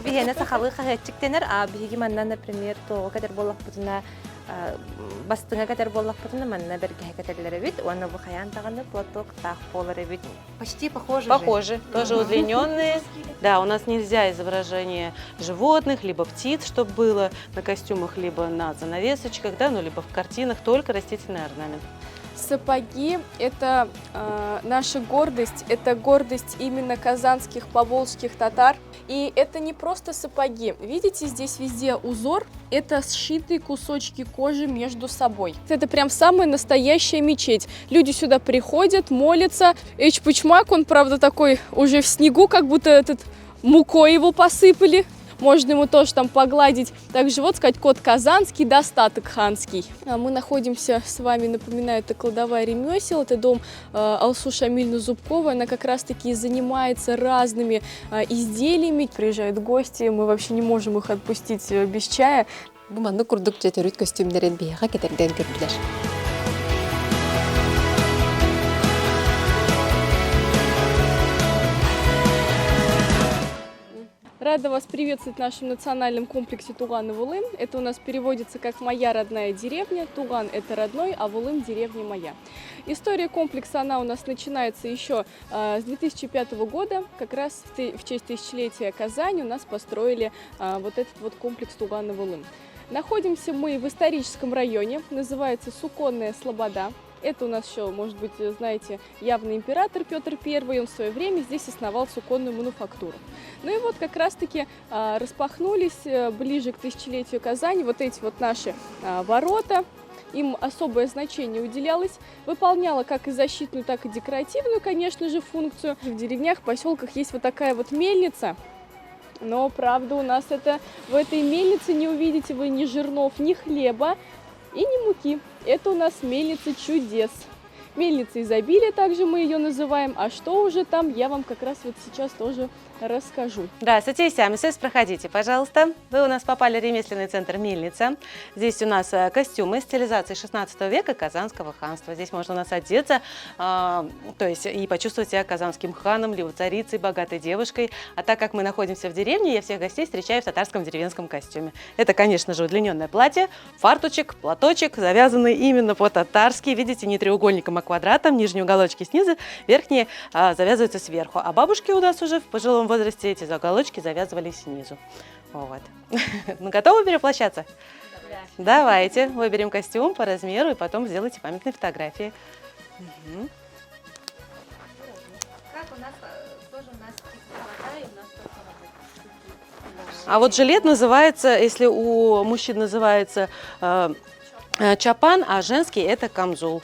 bu bihene sahalı kahetçik denir. Bihi manna, например, to kadar bollak butuna bastığına kadar bollak butuna manna berge kaderlere bit. Onu bu hayan tağını платок так поларе бит. Почти похоже. Похожи, тоже удлиненные. Да, у нас нельзя изображение животных, либо птиц, чтобы было на костюмах, либо на занавесочках, да, ну, либо в картинах, только растительный орнамент. Сапоги – это наша гордость, это гордость именно казанских, поволжских татар. И это не просто сапоги. Видите, здесь везде узор, это сшитые кусочки кожи между собой. Это прям самая настоящая мечеть. Люди сюда приходят, молятся. Эчпучмак, он, правда, такой уже в снегу, как будто этот мукой его посыпали. Можно ему тоже там погладить. Также вот сказать, код казанский, достаток ханский. Мы находимся с вами, напоминаю, это кладовая ремесел, это дом Алсу Шамильны Зубковой. Она как раз таки занимается разными изделиями. Приезжают гости, мы вообще не можем их отпустить без чая. Буманны курдук жетерүт костюмдерин бияга кетерден көрдүлөр. Рада вас приветствовать в нашем национальном комплексе Туган и Вулым. Это у нас переводится как «Моя родная деревня». Туган – это родной, а Вулым – деревня моя. История комплекса, она у нас начинается еще с 2005 года. Как раз в честь тысячелетия Казани у нас построили вот этот вот комплекс Туган и Вулым. Находимся мы в историческом районе, называется Суконная Слобода. Это у нас еще, может быть, знаете, явный император Петр I, он в свое время здесь основал суконную мануфактуру. Ну и вот как раз-таки распахнулись ближе к тысячелетию Казани вот эти вот наши ворота. Им особое значение уделялось, выполняла как и защитную, так и декоративную, конечно же, функцию. В деревнях, поселках есть вот такая вот мельница. Но, правда, у нас в этой мельнице не увидите вы ни жирнов, ни хлеба и ни муки. Это у нас мельница чудес. Мельница изобилия, также мы ее называем. А что уже там, я вам как раз вот сейчас тоже расскажу. Здравствуйте, Сямисес, проходите, пожалуйста. Вы у нас попали в ремесленный центр «Мельница». Здесь у нас костюмы стилизации 16 века Казанского ханства. Здесь можно у нас одеться, то есть и почувствовать себя казанским ханом, либо царицей, богатой девушкой. А так как мы находимся в деревне, я всех гостей встречаю в татарском деревенском костюме. Это, конечно же, удлиненное платье, фартучек, платочек, завязанный именно по-татарски. Видите, не треугольником, а квадратом. Нижние уголочки снизу, верхние завязываются сверху. А бабушки у нас уже в пожилом возрасте эти уголочки завязывались снизу. Вот. Ну, готовы перевоплощаться? Да. Давайте выберем костюм по размеру и потом сделайте памятные фотографии. Угу. Как у нас тоже у нас холода и у нас только А вот жилет называется, если у мужчин называется чапан, а женский это камзол.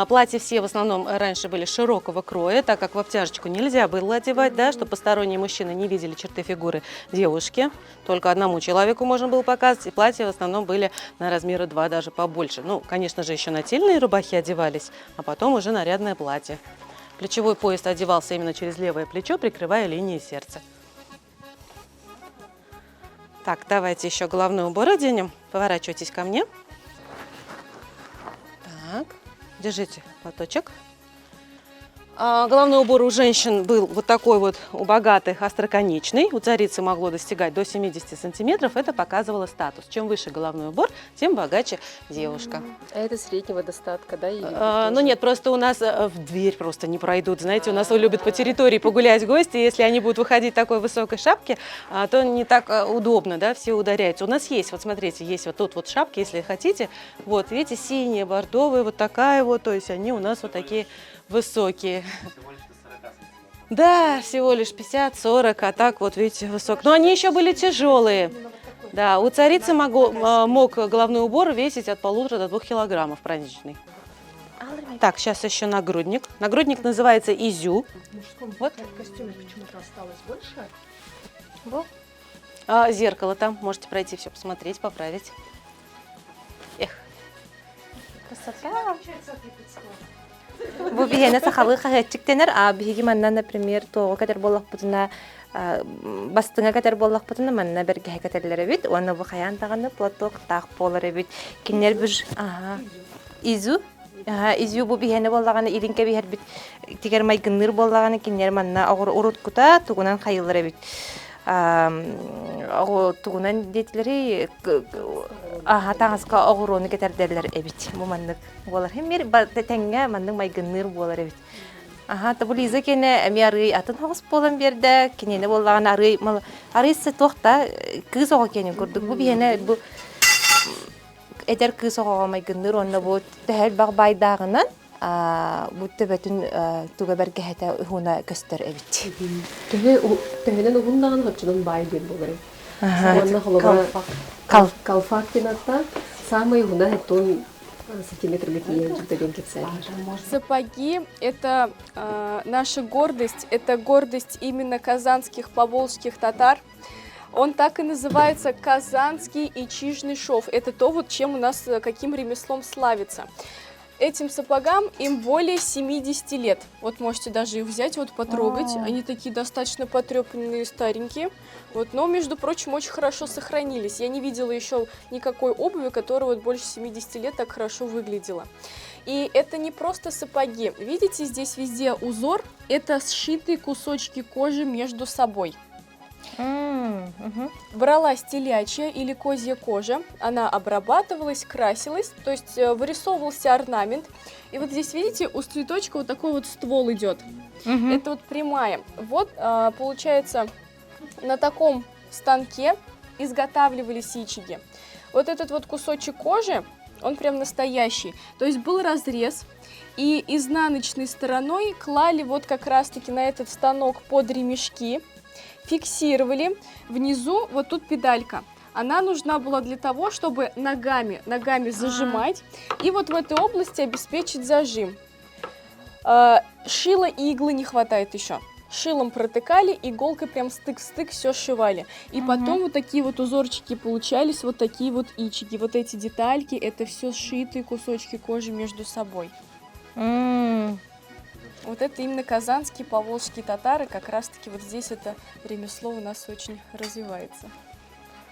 Платья все в основном раньше были широкого кроя, так как в обтяжечку нельзя было одевать, да, чтобы посторонние мужчины не видели черты фигуры девушки. Только одному человеку можно было показывать, и платья в основном были на размера 2, даже побольше. Ну, конечно же, еще нательные рубахи одевались, а потом уже нарядное платье. Плечевой пояс одевался именно через левое плечо, прикрывая линии сердца. Так, давайте еще головной убор оденем. Поворачивайтесь ко мне. Так. Держите платочек. Головной убор у женщин был вот такой вот, у богатых остроконечный. У царицы могло достигать до 70 сантиметров. Это показывало статус. Чем выше головной убор, тем богаче девушка. А это среднего достатка, да? Ну нет, просто у нас в дверь просто не пройдут. Знаете, у нас любят по территории погулять гости. Если они будут выходить в такой высокой шапке, то не так удобно, да, все ударяются. У нас есть, вот смотрите, есть вот тут вот шапки, если хотите. Вот, видите, синие, бордовые, вот такая вот. То есть они у нас вот такие высокие. Да, всего лишь 50-40, а так вот, видите, высок. Но они еще были тяжелые. Да, у царицы мог головной убор весить от 1,5 до 2 килограммов праздничный. Так, сейчас еще нагрудник. Нагрудник называется изю. В мужском вот костюме почему-то осталось больше. Вот. Зеркало там, можете пройти все посмотреть, поправить. Эх. Красота. Bu bihene sahalı kahetçik denir. Bihi manna, например, toğa kadar bollak butuna bastığına kadar bollak butuna manna berge kaderlere bit. Onu bu hayan tağını платок так polare bit. Kinler bir izu. İzu bu bihene bollağını ilinke biher bit. Tiger may gınır bollağını kinler manna ağır urut kuta tuğunan hayıllara bit. тугунан детилери таңызға оғыроны кетердерлер эбит. Бу маннык болар. Хеммер тәңгә манның майгынныр болар эбит. Табыл иза кене әми арый атын хоғыс болан берді. Кенені болған арый сетуақта кыз оға кенен көрдік. Бу бейіне бу әдер кыз оға майгынныр, онна бу тәхәл баг байдағынан бу төбәтін туға бәрге хәтә хуна көстер эбит. Төһөнен угундаган хатчынан бай ден болар. Онна холобра калфак тенатта самый гуна хәттон сантиметрга тиен жүктеген кетсә. Сапоги – это наша гордость, это гордость именно казанских, поволжских татар. Он так и называется казанский и чижный шов. Это то, вот чем у нас, каким ремеслом славится. Этим сапогам им более 70 лет. Вот можете даже их взять, вот потрогать. Они такие достаточно потрепанные, старенькие. Вот, но, между прочим, очень хорошо сохранились. Я не видела еще никакой обуви, которая вот больше 70 лет так хорошо выглядела. И это не просто сапоги. Видите, здесь везде узор. Это сшитые кусочки кожи между собой. Бралась телячья или козья кожа, она обрабатывалась, красилась, то есть вырисовывался орнамент. И вот здесь, видите, у цветочка вот такой вот ствол идет. Это вот прямая. Вот, получается, на таком станке изготавливались ячиги. Вот этот вот кусочек кожи, он прям настоящий. То есть был разрез, и изнаночной стороной клали вот как раз-таки на этот станок под ремешки. Фиксировали. Внизу вот тут педалька. Она нужна была для того, чтобы ногами зажимать и вот в этой области обеспечить зажим. Шила и иглы не хватает еще. Шилом протыкали, иголкой прям стык в стык все сшивали. И потом вот такие вот узорчики получались, вот такие вот ичики. Вот эти детальки, это все сшитые кусочки кожи между собой. Вот это именно казанские, поволжские татары, как раз-таки вот здесь это ремесло у нас очень развивается.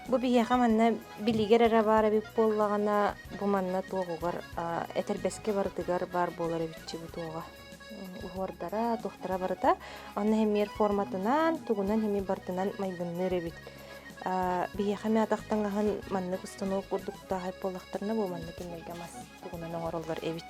Бу бияха манна билигер арабара бик боллагана бу манна тоогугар этербеске бардыгар бар болар битчи бу тоога. Угордара, тохтара барыта, анна хемер форматынан, тугунан хеми бартынан майгынныр бит. Бияха мятактангахан манна кустаноо курдукта хайп боллактарына бу манна кемерге мас тугунан оңороллар эбит.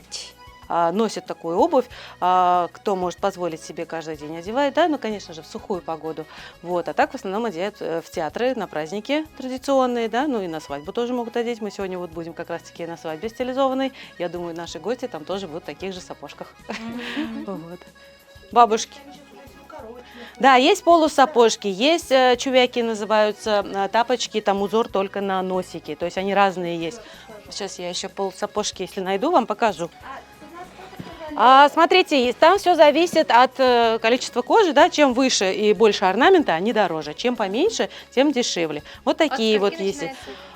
Носят такую обувь, кто может позволить себе каждый день одевать, да, ну, конечно же, в сухую погоду. Вот, а так в основном одевают в театры, на праздники традиционные, да, ну и на свадьбу тоже могут одеть. Мы сегодня вот будем как раз-таки на свадьбе стилизованной. Я думаю, наши гости там тоже будут в таких же сапожках. Бабушки. Да, есть полусапожки, есть чувяки называются, тапочки, там узор только на носике, то есть они разные есть. Сейчас я еще полусапожки, если найду, вам покажу. Смотрите, там все зависит от количества кожи, да, чем выше и больше орнамента, они дороже, чем поменьше, тем дешевле. Вот такие вот есть.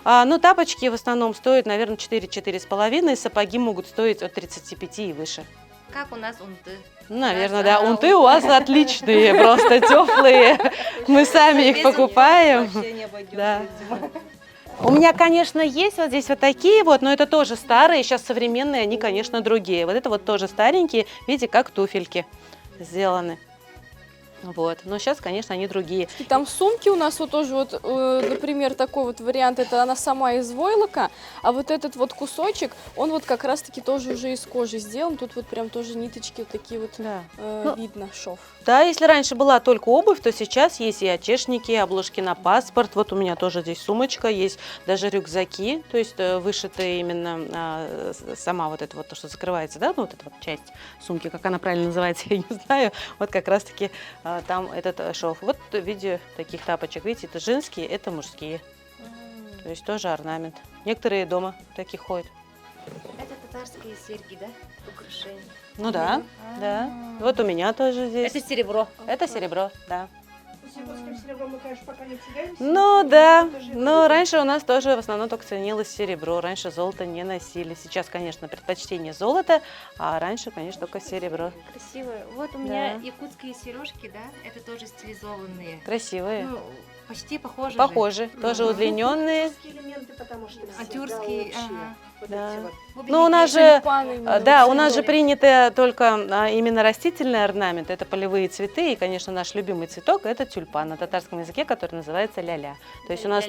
Ну, тапочки в основном стоят, наверное, 4-4,5, сапоги могут стоить от 35 и выше. Как у нас унты? Наверное, да. Унты у вас отличные, просто теплые. Мы сами их покупаем. Да. У меня, конечно, есть вот здесь вот такие вот, но это тоже старые, сейчас современные, они, конечно, другие. Вот это вот тоже старенькие, видите, как туфельки сделаны. Вот. Но сейчас, конечно, они другие. И там сумки у нас вот тоже, вот, например, такой вот вариант, это она сама из войлока, а вот этот вот кусочек, он вот как раз-таки тоже уже из кожи сделан. Тут вот прям тоже ниточки вот такие вот, да. Видно, шов. Да, если раньше была только обувь, то сейчас есть и очешники, и обложки на паспорт. Вот у меня тоже здесь сумочка, есть даже рюкзаки, то есть вышитые именно сама вот это вот, то, что закрывается, да, ну вот эта вот часть сумки, как она правильно называется, я не знаю, вот как раз-таки там этот шов. Вот в виде таких тапочек, видите, это женские, это мужские. То есть тоже орнамент. Некоторые дома такие ходят. Это татарские серьги, да? Украшения. Ну да, да. Вот у меня тоже здесь. Это серебро. Это серебро, да. С японским серебром мы, конечно, пока не тягаемся. Ну да, но раньше у нас тоже в основном только ценилось серебро. Раньше золото не носили. Сейчас, конечно, предпочтение золота, а раньше, конечно, только серебро. Красиво. Вот у меня якутские сережки, да, это тоже стилизованные. Красивые. Ну, Почти похоже. Похожи, тоже удлиненные. Тюркские элементы, потому что А всегда тюркские, общие. ага. Вот Да. эти вот. Ну, у нас же, Тюльпаны именно да, вот у нас же цветные. приняты только именно растительные орнаменты, это полевые цветы, и, конечно, наш любимый цветок – это тюльпан на татарском языке, который называется ля-ля. То есть у нас,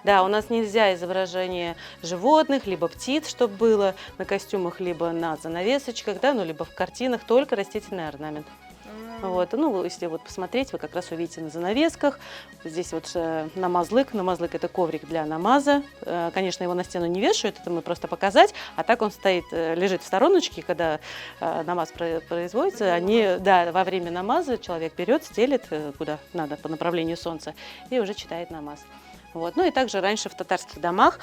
да, у нас нельзя изображение животных, либо птиц, чтобы было на костюмах, либо на занавесочках, да, ну, либо в картинах, только растительный орнамент. Вот, ну, если вот посмотреть, вы как раз увидите на занавесках. Здесь вот намазлык. Намазлык – это коврик для намаза. Конечно, его на стену не вешают, это мы просто показать. А так он стоит, лежит в стороночке, когда намаз производится. Они, да, во время намаза человек берет, стелит куда надо по направлению солнца и уже читает намаз. Вот. Ну и также раньше в татарских домах,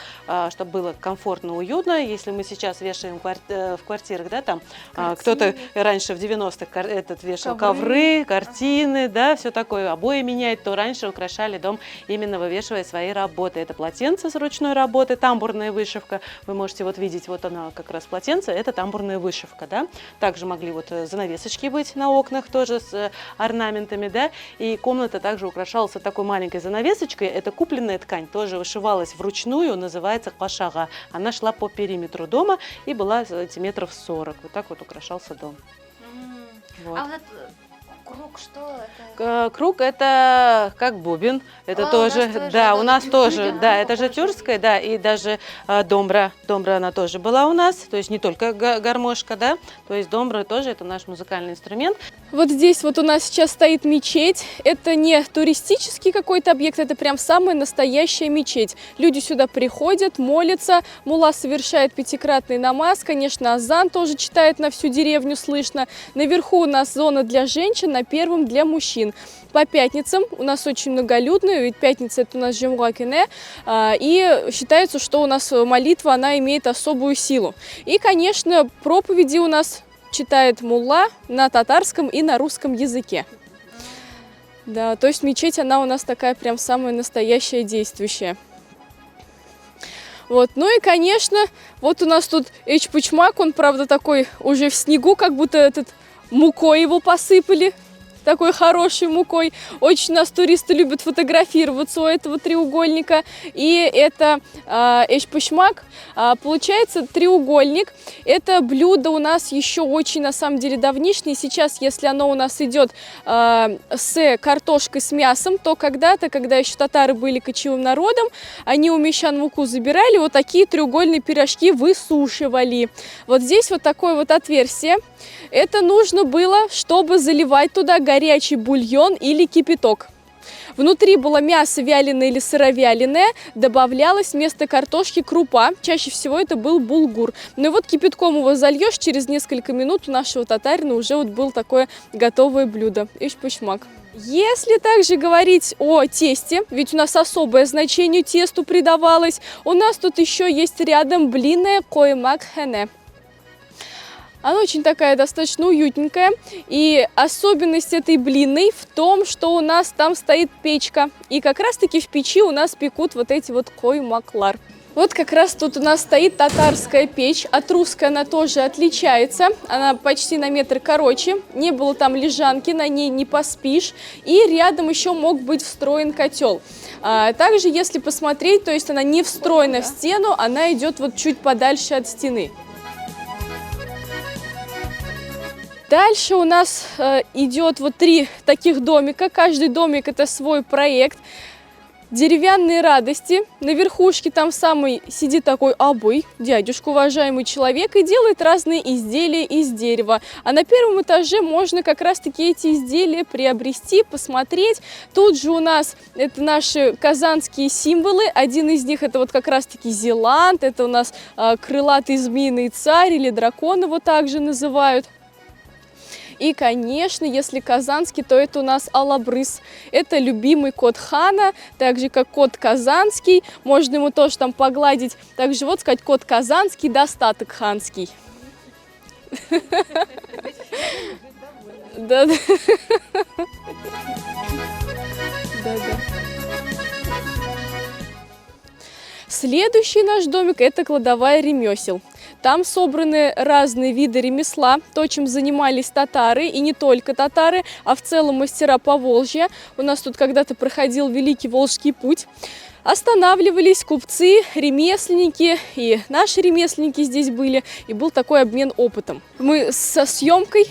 чтобы было комфортно, уютно, если мы сейчас вешаем в квартирах, да, там кто-то раньше в 90-х вешал ковры, картины, да, все такое, обои меняет, то раньше украшали дом именно вывешивая свои работы. Это полотенце с ручной работы, тамбурная вышивка. Вы можете вот видеть, вот она как раз полотенце, это тамбурная вышивка, да. Также могли вот занавесочки быть на окнах тоже с орнаментами, да, и комната также украшалась вот такой маленькой занавесочкой, это купленная ткань, тоже вышивалась вручную, называется квашага. Она шла по периметру дома и была сантиметров 40. Вот так вот украшался дом. Вот. А вот этот круг, что это? Круг – это как бубен. Это тоже, да, у нас тоже, да, это же тюркская, да, и даже домбра. Домбра она тоже была у нас, то есть не только гармошка, да, то есть домбра тоже это наш музыкальный инструмент. Вот здесь вот у нас сейчас стоит мечеть. Это не туристический какой-то объект, это прям самая настоящая мечеть. Люди сюда приходят, молятся, мулла совершает пятикратный намаз, конечно, азан тоже читает на всю деревню, слышно. Наверху у нас зона для женщин, на первом для мужчин. По пятницам у нас очень многолюдно, ведь пятница это у нас Джумга Кине, и считается, что у нас молитва, она имеет особую силу. И, конечно, проповеди у нас читает мулла на татарском и на русском языке. Да, то есть мечеть, она у нас такая прям самая настоящая, действующая. Вот, ну и, конечно, вот у нас тут эчпучмак, он, правда, такой уже в снегу, как будто этот мукой его посыпали. Такой хорошей мукой. Очень нас туристы любят фотографироваться у этого треугольника. И это эшпушмак. Получается, треугольник. Это блюдо у нас еще очень, на самом деле, давнишнее. Сейчас, если оно у нас идет с картошкой с мясом, то когда-то, когда еще татары были кочевым народом, они у мещан муку забирали, вот такие треугольные пирожки высушивали. Вот здесь вот такое вот отверстие. Это нужно было, чтобы заливать туда горячий бульон или кипяток. Внутри было мясо вяленое или сыровяленое, добавлялась вместо картошки крупа, чаще всего это был булгур. Ну и вот кипятком его зальешь, через несколько минут у нашего татарина уже вот было такое готовое блюдо, эшпушмак. Если также говорить о тесте, ведь у нас особое значение тесту придавалось, у нас тут еще есть рядом блинная коймак-хене. Она очень такая достаточно уютненькая. И особенность этой блинной в том, что у нас там стоит печка. И как раз-таки в печи у нас пекут вот эти вот коймаклар. Вот как раз тут у нас стоит татарская печь. От русской она тоже отличается. Она почти на метр короче. Не было там лежанки, на ней не поспишь. И рядом еще мог быть встроен котел. Также, если посмотреть, то есть она не встроена в стену, она идет вот чуть подальше от стены. Дальше у нас идет вот 3 таких домика. Каждый домик это свой проект. Деревянные радости. На верхушке там самый сидит такой абый, дядюшка, уважаемый человек, и делает разные изделия из дерева. А на первом этаже можно как раз-таки эти изделия приобрести, посмотреть. Тут же у нас это наши казанские символы. Один из них это вот как раз-таки зеланд, это у нас крылатый змеиный царь или дракон его также называют. И, конечно, если казанский, то это у нас алабрыс. Это любимый кот хана, так же, как кот казанский. Можно ему тоже там погладить. Также вот сказать, кот казанский, достаток ханский. Да. Следующий наш домик – это кладовая ремесел. Там собраны разные виды ремесла, то, чем занимались татары, и не только татары, а в целом мастера Поволжья. У нас тут когда-то проходил Великий Волжский путь. Останавливались купцы, ремесленники, и наши ремесленники здесь были, и был такой обмен опытом. Мы со съемкой.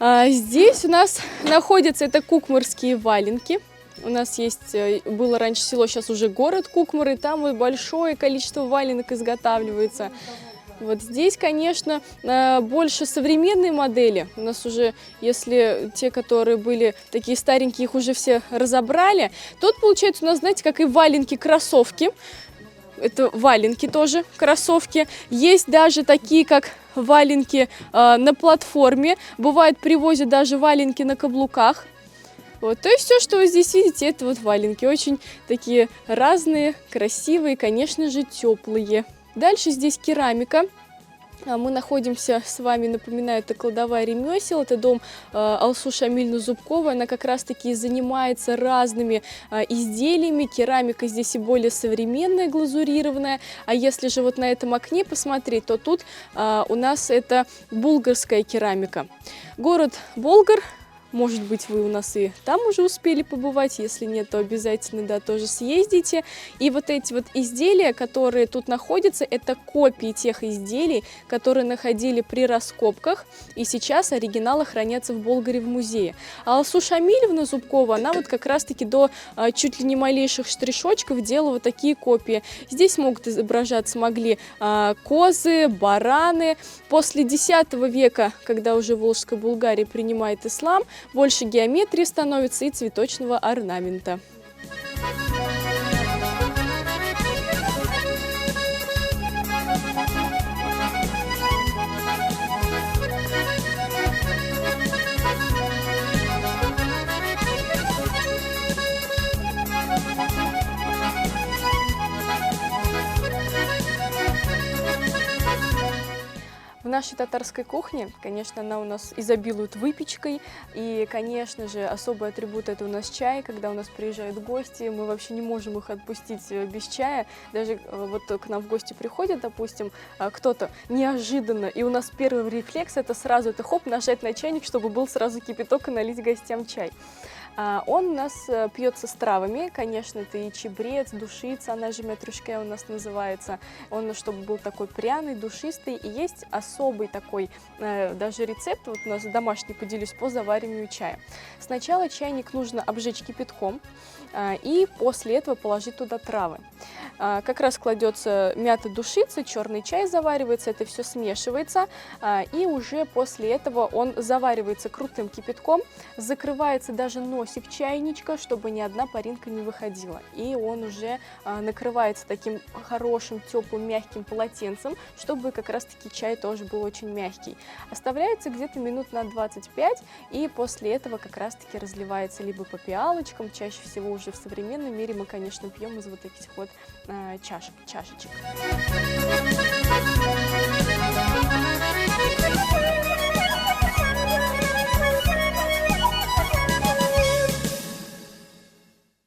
Здесь у нас находятся это кукмарские валенки. У нас есть, было раньше село, сейчас уже город Кукмар, и там вот большое количество валенок изготавливается. Вот здесь, конечно, больше современные модели. У нас уже, если те, которые были такие старенькие, их уже все разобрали. Тут, получается, у нас, знаете, как и валенки-кроссовки. Это валенки тоже, кроссовки. Есть даже такие, как валенки на платформе. Бывает, привозят даже валенки на каблуках. Вот, то есть все, что вы здесь видите, это вот валенки. Очень такие разные, красивые, конечно же, теплые. Дальше здесь керамика. Мы находимся с вами, напоминаю, это кладовая ремесел, это дом Алсу Шамильевны Зубковой. Она как раз-таки занимается разными изделиями. Керамика здесь и более современная, глазурированная. А если же вот на этом окне посмотреть, то тут у нас это булгарская керамика. Город Болгар. Может быть, вы у нас и там уже успели побывать, если нет, то обязательно, да, тоже съездите. И вот эти вот изделия, которые тут находятся, это копии тех изделий, которые находили при раскопках, и сейчас оригиналы хранятся в Болгаре в музее. А Алсу Шамильевна Зубкова, она вот как раз-таки до чуть ли не малейших штришочков делала вот такие копии. Здесь могли козы, бараны. После X века, когда уже Волжская Булгария принимает ислам, больше геометрии становится и цветочного орнамента. В нашей татарской кухне, конечно, она у нас изобилует выпечкой, и, конечно же, особый атрибут — это у нас чай. Когда у нас приезжают гости, мы вообще не можем их отпустить без чая. Даже вот к нам в гости приходят, допустим, кто-то неожиданно, и у нас первый рефлекс — это сразу нажать на чайник, чтобы был сразу кипяток и налить гостям чай. Он у нас пьется с травами, конечно, это и чебрец, душица, она же мятрушка у нас называется. Он, чтобы был такой пряный, душистый, и есть особый такой даже рецепт, вот у нас домашний, поделюсь, по завариванию чая. Сначала чайник нужно обжечь кипятком, и после этого положить туда травы. Как раз кладется мята, душица, черный чай заваривается, это все смешивается, и уже после этого он заваривается крутым кипятком, закрывается даже носик чайничка, чтобы ни одна паринка не выходила, и он уже накрывается таким хорошим, теплым, мягким полотенцем, чтобы как раз-таки чай тоже был очень мягкий. Оставляется где-то минут на 25, и после этого как раз-таки разливается либо по пиалочкам, чаще всего уже в современном мире мы, конечно, пьем из вот этих вот чашечек.